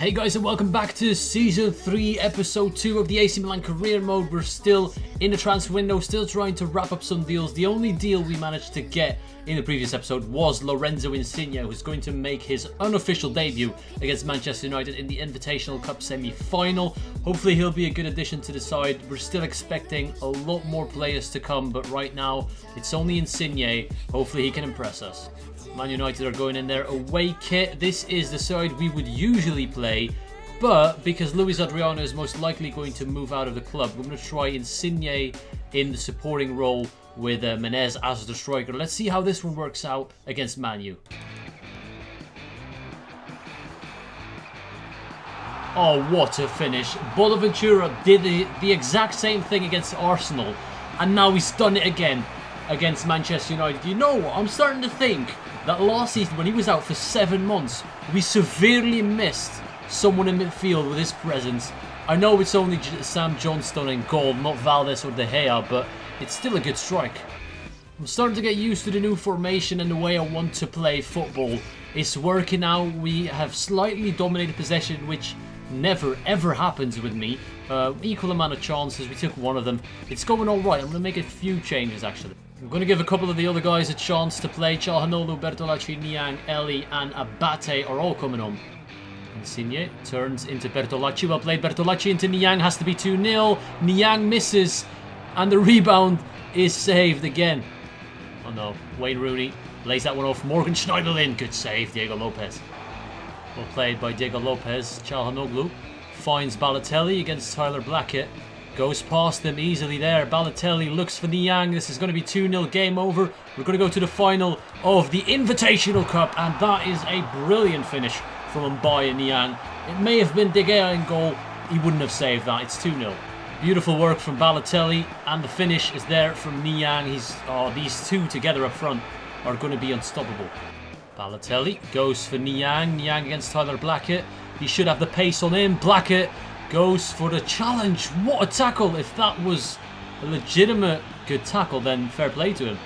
Hey guys, and welcome back to Season 3, Episode 2 of the AC Milan Career Mode. We're still in the transfer window, still trying to wrap up some deals. The only deal we managed to get in the previous episode was Lorenzo Insigne, who's going to make his unofficial debut against Manchester United in the Invitational Cup semi-final. Hopefully he'll be a good addition to the side. We're still expecting a lot more players to come, but right now it's only Insigne. Hopefully he can impress us. Man United are going in their away kit. This is the side we would usually play, but because Luis Adriano is most likely going to move out of the club, we're going to try Insigne in the supporting role with Menez as the striker. Let's see how this one works out against Man U. Oh, what a finish. Bonaventura did the exact same thing against Arsenal, and now he's done it again against Manchester United. You know what? I'm starting to think that last season, when he was out for 7 months, we severely missed someone in midfield with his presence. I know it's only Sam Johnston in goal, not Valdez or De Gea, but it's still a good strike. I'm starting to get used to the new formation and the way I want to play football. It's working out. We have slightly dominated possession, which never ever happens with me. Equal amount of chances, we took one of them. It's going alright. I'm going to make a few changes actually. I'm going to give a couple of the other guys a chance to play. Calhanoglu, Bertolacci, Niang, Eli and Abate are all coming on. Insigne turns into Bertolacci. Well played, Bertolacci into Niang. Has to be 2-0. Niang misses and the rebound is saved again. Oh no, Wayne Rooney lays that one off. Morgan Schneiderlin. Good save, Diego Lopez. Well played by Diego Lopez. Calhanoglu finds Balotelli against Tyler Blackett. Goes past him easily there. Balotelli looks for Niang. This is going to be 2-0, game over. We're going to go to the final of the Invitational Cup, and that is a brilliant finish from Mbaye Niang. It may have been De Gea in goal. He wouldn't have saved that. It's 2-0. Beautiful work from Balotelli, and the finish is there from Niang. These two together up front are going to be unstoppable. Balotelli goes for Niang. Niang against Tyler Blackett. He should have the pace on him. Blackett goes for the challenge. What a tackle. If that was a legitimate good tackle, then fair play to him.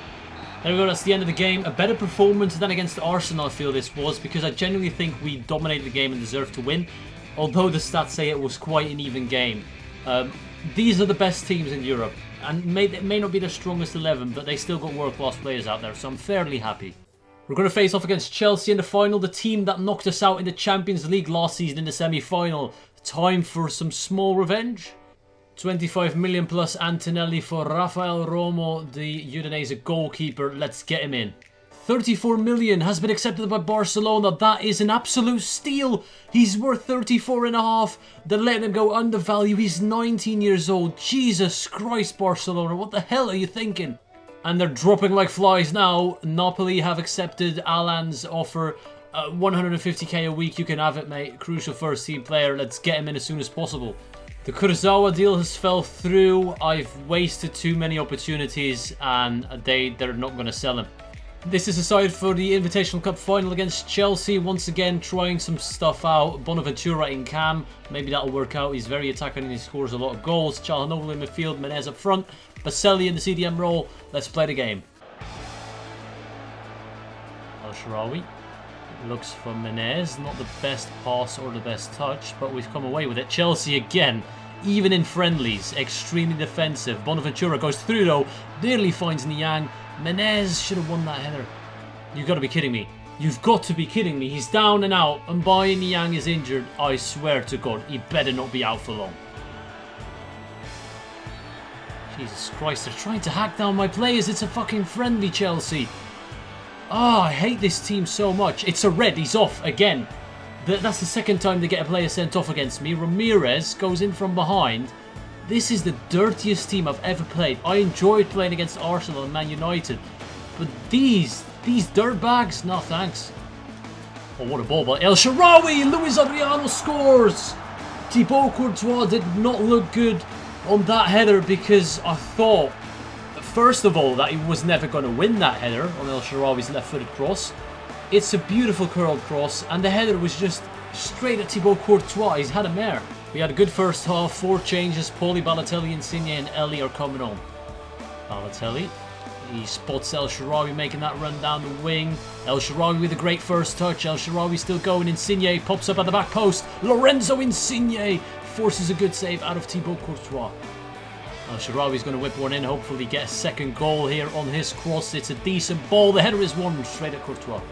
There we go, that's the end of the game. A better performance than against Arsenal, I feel this was, because I genuinely think we dominated the game and deserved to win, although the stats say it was quite an even game. These are the best teams in Europe, and it may not be their strongest 11, but they still got world-class players out there, so I'm fairly happy. We're going to face off against Chelsea in the final, the team that knocked us out in the Champions League last season in the semi-final. Time for some small revenge. 25 million plus Antonelli for Rafael Romo, the Udinese goalkeeper. Let's get him in. 34 million has been accepted by Barcelona. That is an absolute steal. He's worth 34.5. They're letting him go undervalued. He's 19 years old. Jesus Christ, Barcelona. What the hell are you thinking? And they're dropping like flies now. Napoli have accepted Alan's offer. 150k a week, you can have it, mate. Crucial first team player. Let's get him in as soon as possible. The Kurzawa deal has fell through. I've wasted too many opportunities and they're not going to sell him. This is aside for the Invitational Cup final against Chelsea. Once again, trying some stuff out. Bonaventura in cam. Maybe that'll work out. He's very attacking and he scores a lot of goals. Calhanoglu in midfield. Menez up front. Baselli in the CDM role. Let's play the game. El Shaarawy looks for Menez. Not the best pass or the best touch, but we've come away with it. Chelsea again, even in friendlies, extremely defensive. Bonaventura goes through though, nearly finds Niang. Menez should have won that header. You've got to be kidding me. You've got to be kidding me. He's down and out, and Mbaye Niang is injured. I swear to God, he better not be out for long. Jesus Christ, they're trying to hack down my players. It's a fucking friendly, Chelsea. Oh, I hate this team so much. It's a red. He's off again. That's the second time they get a player sent off against me. Ramirez goes in from behind. This is the dirtiest team I've ever played. I enjoyed playing against Arsenal and Man United. But these dirtbags, no thanks. Oh, what a ball by El Shaarawy. Luis Adriano scores. Thibaut Courtois did not look good on that header because I thought, first of all, that he was never going to win that header on El Shaarawy's left-footed cross. It's a beautiful curled cross, and the header was just straight at Thibaut Courtois. He's had a mare. We had a good first half, 4 changes. Paulie, Balotelli, Insigne and Eli are coming on. Balotelli He spots El Shaarawy making that run down the wing. El Shaarawy with a great first touch. El Shaarawy still going. Insigne pops up at the back post. Lorenzo Insigne forces a good save out of Thibaut Courtois. El Shaarawy's going to whip one in. Hopefully get a second goal here on his cross. It's a decent ball. The header is one straight at Courtois.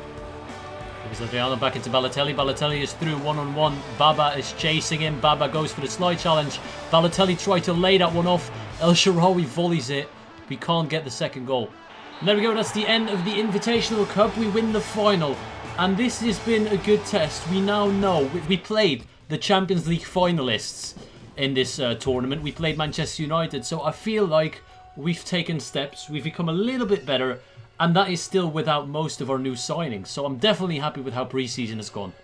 Adriano back into Balotelli. Balotelli is through one-on-one. Baba is chasing him. Baba goes for the slide challenge. Balotelli tried to lay that one off. El Shaarawy volleys it. We can't get the second goal. And there we go. That's the end of the Invitational Cup. We win the final. And this has been a good test. We now know. We played the Champions League finalists in this tournament. We played Manchester United. So I feel like we've taken steps. We've become a little bit better. And that is still without most of our new signings. So I'm definitely happy with how pre-season has gone.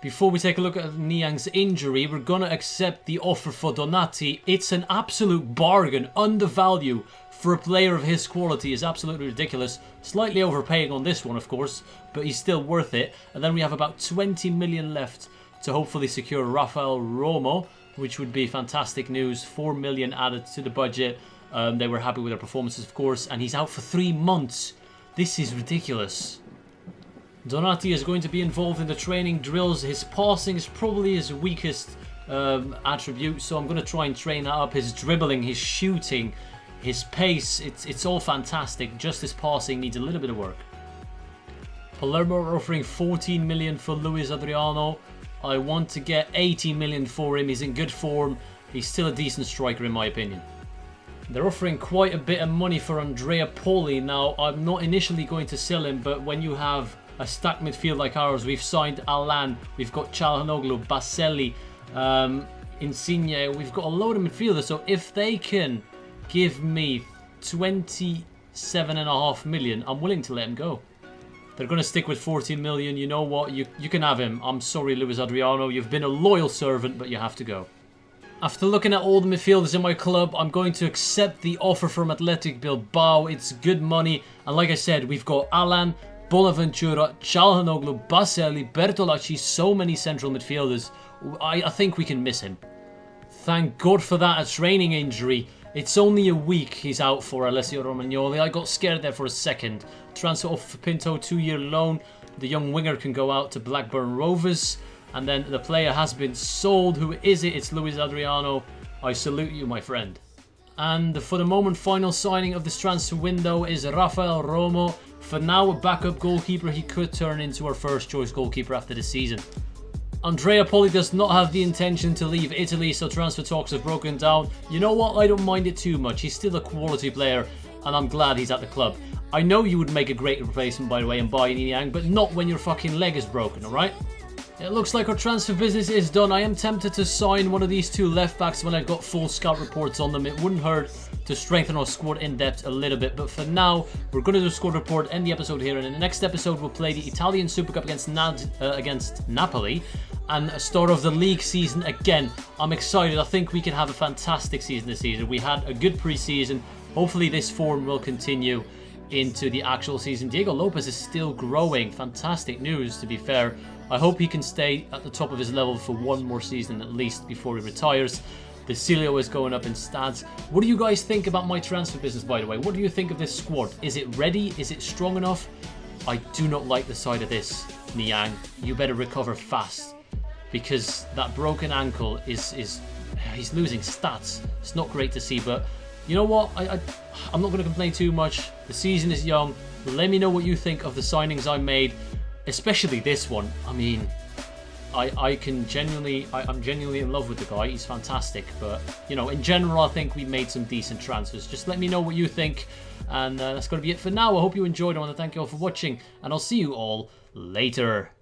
Before we take a look at Niang's injury, we're going to accept the offer for Donati. It's an absolute bargain. Undervalue for a player of his quality is absolutely ridiculous. Slightly overpaying on this one, of course, but he's still worth it. And then we have about 20 million left to hopefully secure Rafael Romo, which would be fantastic news. 4 million added to the budget. They were happy with their performances, of course, and he's out for 3 months. This is ridiculous. Donati is going to be involved in the training drills. His passing is probably his weakest attribute, so I'm going to try and train that up. His dribbling, his shooting, his pace, it's all fantastic. Just his passing needs a little bit of work. Palermo are offering 14 million for Luis Adriano. I want to get 18 million for him. He's in good form. He's still a decent striker in my opinion. They're offering quite a bit of money for Andrea Poli. Now, I'm not initially going to sell him, but when you have a stacked midfield like ours, we've signed Alan, we've got Çalhanoğlu, Baselli, Insigne, we've got a load of midfielders, so if they can give me 27.5 million, I'm willing to let him go. They're going to stick with 14 million. You know what? You can have him. I'm sorry, Luis Adriano. You've been a loyal servant, but you have to go. After looking at all the midfielders in my club, I'm going to accept the offer from Athletic Bilbao. It's good money. And like I said, we've got Alan, Bonaventura, Çalhanoğlu, Baselli, Bertolacci, so many central midfielders. I think we can miss him. Thank God for that, a training injury. It's only a week he's out for Alessio Romagnoli. I got scared there for a second. Transfer off for Pinto, 2-year loan. The young winger can go out to Blackburn Rovers. And then the player has been sold. Who is it? It's Luis Adriano. I salute you, my friend. And for the moment, final signing of this transfer window is Rafael Romo. For now, a backup goalkeeper. He could turn into our first choice goalkeeper after the season. Andrea Poli does not have the intention to leave Italy, so transfer talks have broken down. You know what? I don't mind it too much. He's still a quality player, and I'm glad he's at the club. I know you would make a great replacement, by the way, and buy Niang, but not when your fucking leg is broken, alright? It looks like our transfer business is done. I am tempted to sign one of these two left backs when I've got full scout reports on them. It wouldn't hurt to strengthen our squad in depth a little bit. But for now, we're going to do a squad report, end the episode here. And in the next episode, we'll play the Italian Super Cup against Napoli and start off the league season again. I'm excited. I think we can have a fantastic season this season. We had a good pre-season. Hopefully this form will continue into the actual season. Diego Lopez is still growing. Fantastic news, to be fair. I hope he can stay at the top of his level for one more season at least before he retires. The Cilio is going up in stats. What do you guys think about my transfer business, by the way? What do you think of this squad? Is it ready? Is it strong enough? I do not like the side of this, Niang. You better recover fast, because that broken ankle he's losing stats. It's not great to see, but you know what? I'm not going to complain too much. The season is young. Let me know what you think of the signings I made. Especially this one. I mean, I'm genuinely in love with the guy. He's fantastic. But, you know, in general, I think we made some decent transfers. Just let me know what you think. And that's going to be it for now. I hope you enjoyed. I want to thank you all for watching. And I'll see you all later.